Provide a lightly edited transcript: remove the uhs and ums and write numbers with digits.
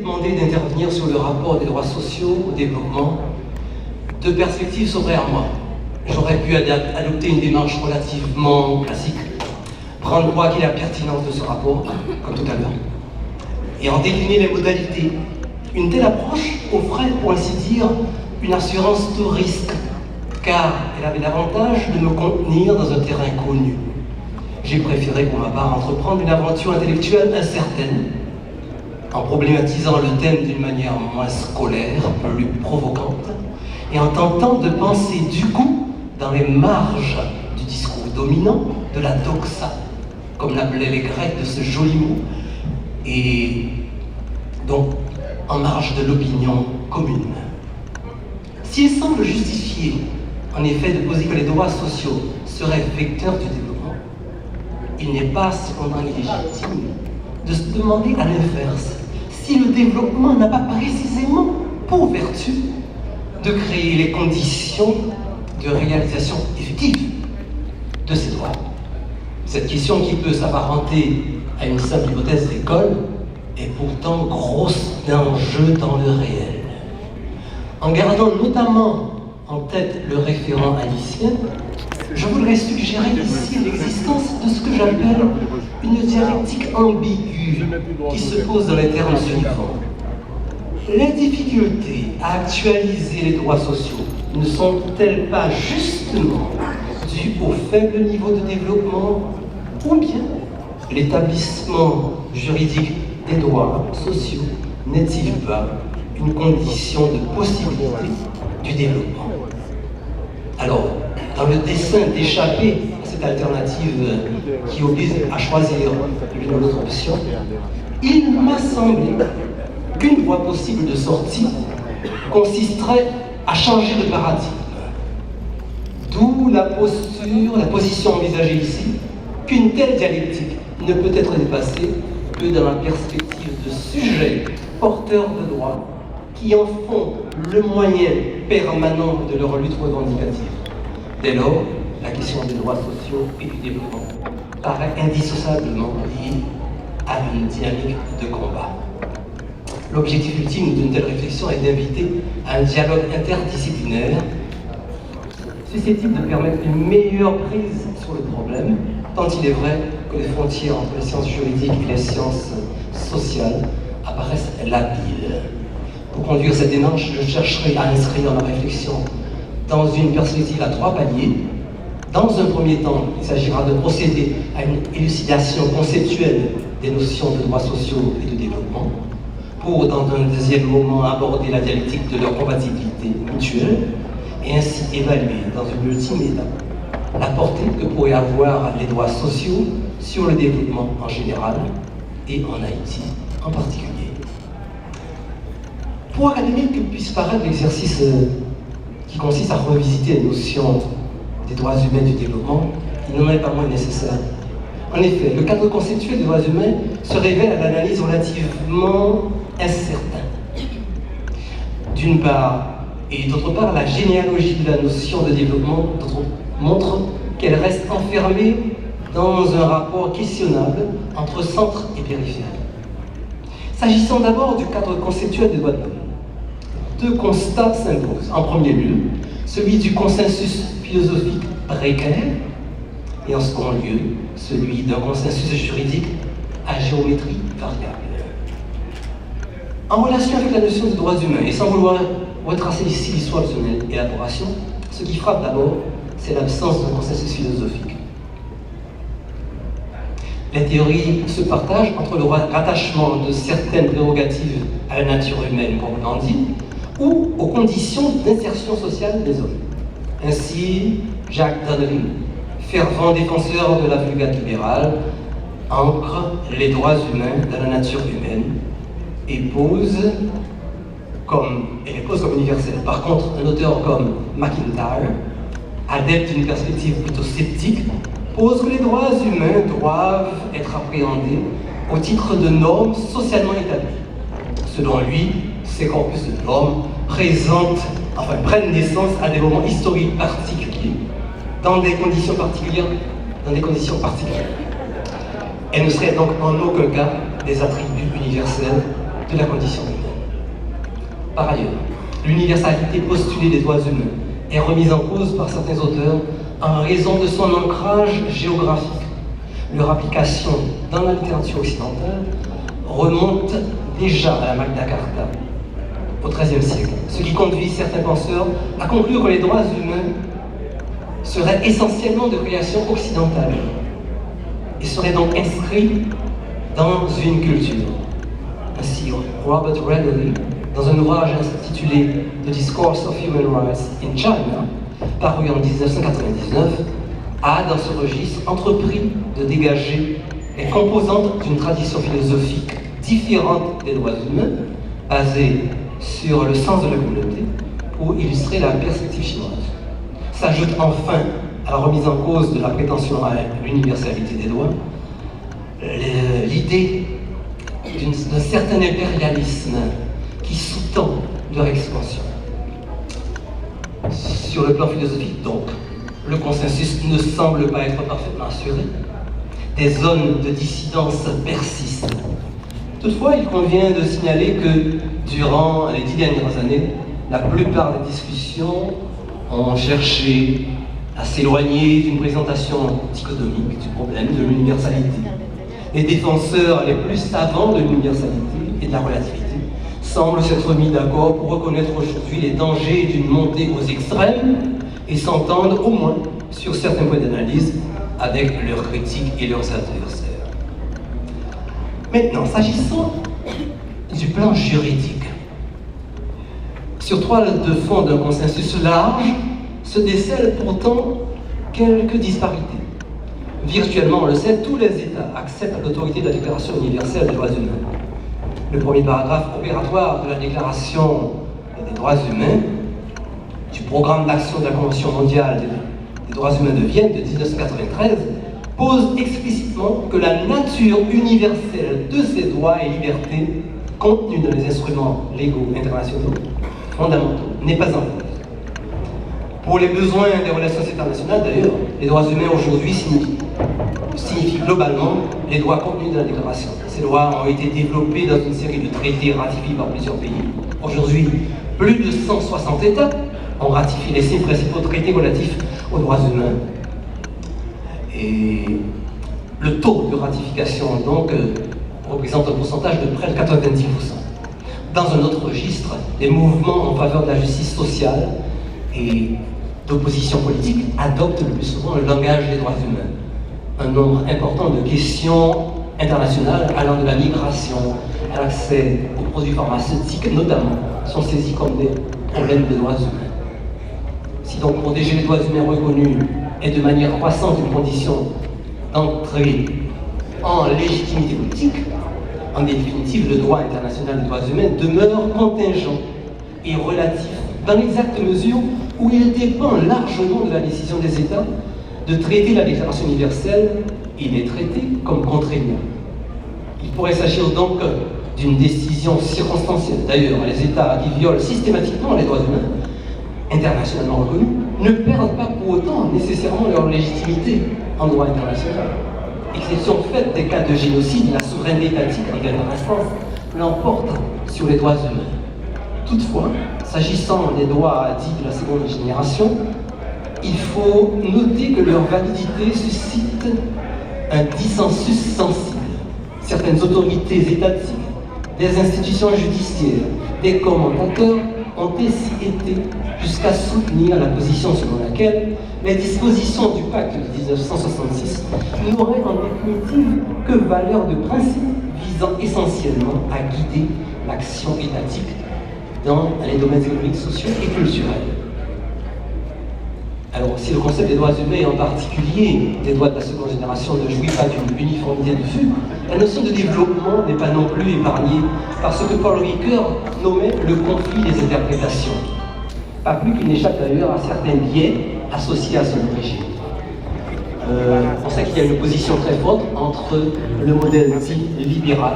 demandé d'intervenir sur le rapport des droits sociaux au développement, deux perspectives s'offraient à moi. J'aurais pu adopter une démarche relativement classique, prendre pour acquis la pertinence de ce rapport, comme tout à l'heure, et en décliner les modalités. Une telle approche offrait, pour ainsi dire, une assurance tout risque, car elle avait l'avantage de me contenir dans un terrain connu. J'ai préféré, pour ma part, entreprendre une aventure intellectuelle incertaine, en problématisant le thème d'une manière moins scolaire, plus provocante, et en tentant de penser du coup dans les marges du discours dominant, de la doxa, comme l'appelaient les Grecs de ce joli mot, et donc en marge de l'opinion commune. S'il semble justifié, en effet, de poser que les droits sociaux seraient vecteurs du développement, il n'est pas cependant illégitime de se demander à l'inverse si le développement n'a pas précisément pour vertu de créer les conditions de réalisation effective de ces droits. Cette question, qui peut s'apparenter à une simple hypothèse d'école, est pourtant grosse d'enjeux dans le réel. En gardant notamment en tête le référent haïtien, je voudrais suggérer ici l'existence de ce que j'appelle une dialectique ambiguë qui se pose dans les termes suivants. Les difficultés à actualiser les droits sociaux ne sont-elles pas justement dues au faible niveau de développement, ou bien l'établissement juridique des droits sociaux n'est-il pas une condition de possibilité du développement? Alors, dans le dessein d'échapper à cette alternative qui oblige à choisir l'une ou l'autre option, il m'a semblé qu'une voie possible de sortie consisterait à changer de paradigme. D'où la position envisagée ici, qu'une telle dialectique ne peut être dépassée que dans la perspective de sujets porteurs de droits qui en font le moyen permanent de leur lutte revendicative. Dès lors, la question des droits sociaux et du développement paraît indissociablement liée à une dynamique de combat. L'objectif ultime d'une telle réflexion est d'inviter à un dialogue interdisciplinaire susceptible de permettre une meilleure prise sur le problème, tant il est vrai que les frontières entre les sciences juridiques et les sciences sociales apparaissent labiles. Pour conduire cette démarche, je chercherai à inscrire ma réflexion dans une perspective à trois paliers. Dans un premier temps, il s'agira de procéder à une élucidation conceptuelle des notions de droits sociaux et de développement, pour, dans un deuxième moment, aborder la dialectique de leur compatibilité mutuelle, et ainsi évaluer, dans une ultime étape, la portée que pourraient avoir les droits sociaux sur le développement en général et en Haïti en particulier. Pour académique que puisse paraître l'exercice qui consiste à revisiter les notions des droits humains et du développement, il n'en est pas moins nécessaire. En effet, le cadre conceptuel des droits humains se révèle à l'analyse relativement incertain. D'une part, et d'autre part, la généalogie de la notion de développement montre qu'elle reste enfermée dans un rapport questionnable entre centre et périphérie. S'agissant d'abord du cadre conceptuel des droits de l'homme, deux constats s'imposent. En premier lieu, celui du consensus philosophique précaire, et en second lieu, celui d'un consensus juridique à géométrie variable. En relation avec la notion des droits humains, et sans vouloir retracer ici l'histoire de son élaboration, ce qui frappe d'abord, c'est l'absence d'un consensus philosophique. Les théories se partagent entre le rattachement de certaines prérogatives à la nature humaine, comme on dit, ou aux conditions d'insertion sociale des hommes. Ainsi, Jacques Donnelly, fervent défenseur de la vulgate libérale, ancre les droits humains dans la nature humaine et les pose comme universels. Par contre, un auteur comme McIntyre, adepte d'une perspective plutôt sceptique, pose que les droits humains doivent être appréhendés au titre de normes socialement établies. Selon lui, ces corpus de normes prennent naissance à des moments historiques particuliers, dans des conditions particulières. Elles ne seraient donc en aucun cas des attributs universels de la condition humaine. Par ailleurs, l'universalité postulée des droits humains est remise en cause par certains auteurs en raison de son ancrage géographique. Leur application dans la littérature occidentale remonte déjà à la Magna Carta, au XIIIe siècle, ce qui conduit certains penseurs à conclure que les droits humains seraient essentiellement de création occidentale et seraient donc inscrits dans une culture. Ainsi, Robert Redley, dans un ouvrage intitulé The Discourse of Human Rights in China, paru en 1999, a, dans ce registre, entrepris de dégager les composantes d'une tradition philosophique différente des droits humains, basée sur le sens de la communauté, pour illustrer la perspective chinoise. S'ajoute enfin à la remise en cause de la prétention à l'universalité des droits, l'idée d'un certain impérialisme qui sous-tend leur expansion. Sur le plan philosophique, donc, le consensus ne semble pas être parfaitement assuré. Des zones de dissidence persistent. Toutefois, il convient de signaler que durant les 10 dernières années, la plupart des discussions ont cherché à s'éloigner d'une présentation dichotomique du problème de l'universalité. Les défenseurs les plus savants de l'universalité et de la relativité semblent s'être mis d'accord pour reconnaître aujourd'hui les dangers d'une montée aux extrêmes et s'entendent au moins sur certains points d'analyse avec leurs critiques et leurs adversaires. Maintenant, s'agissant du plan juridique, sur toile de fond d'un consensus large, se décèlent pourtant quelques disparités. Virtuellement, on le sait, tous les États acceptent l'autorité de la Déclaration universelle des droits humains. Le premier paragraphe opératoire de la Déclaration des droits humains, du programme d'action de la Convention mondiale des droits humains de Vienne de 1993, pose explicitement que la nature universelle de ces droits et libertés contenus dans les instruments légaux internationaux fondamentaux n'est pas en cause. Pour les besoins des relations internationales, d'ailleurs, les droits humains aujourd'hui signifient globalement les droits contenus dans la déclaration. Ces droits ont été développés dans une série de traités ratifiés par plusieurs pays. Aujourd'hui, plus de 160 États ont ratifié les 6 principaux traités relatifs aux droits humains. Et le taux de ratification, donc, représente un pourcentage de près de 90%. Dans un autre registre, les mouvements en faveur de la justice sociale et d'opposition politique adoptent le plus souvent le langage des droits humains. Un nombre important de questions internationales allant de la migration à l'accès aux produits pharmaceutiques, notamment, sont saisies comme des problèmes de droits humains. Si donc protéger les droits humains reconnus est de manière croissante une condition d'entrée en légitimité politique, en définitive, le droit international des droits humains demeure contingent et relatif dans l'exacte mesure où il dépend largement de la décision des États de traiter la Déclaration universelle et les traités comme contraignants. Il pourrait s'agir donc d'une décision circonstancielle. D'ailleurs, les États qui violent systématiquement les droits humains, internationalement reconnus, ne perdent pas pour autant nécessairement leur légitimité en droit international. Exception faite des cas de génocide, la souveraineté étatique en dernière instance l'emporte sur les droits humains. Toutefois, s'agissant des droits dits de la seconde génération, il faut noter que leur validité suscite un dissensus sensible. Certaines autorités étatiques, des institutions judiciaires, des commentateurs ont ainsi été jusqu'à soutenir la position selon laquelle les dispositions du pacte de 1966 n'auraient en définitive que valeur de principe visant essentiellement à guider l'action étatique dans les domaines économiques, sociaux et culturels. Alors, si le concept des droits humains, et en particulier des droits de la seconde génération, ne jouit pas d'une uniformité de vue, la notion de développement n'est pas non plus épargnée par ce que Paul Ricoeur nommait le conflit des interprétations. Pas plus qu'il n'échappe d'ailleurs à certains biais associés à son origine. On sait qu'il y a une opposition très forte entre le modèle dit libéral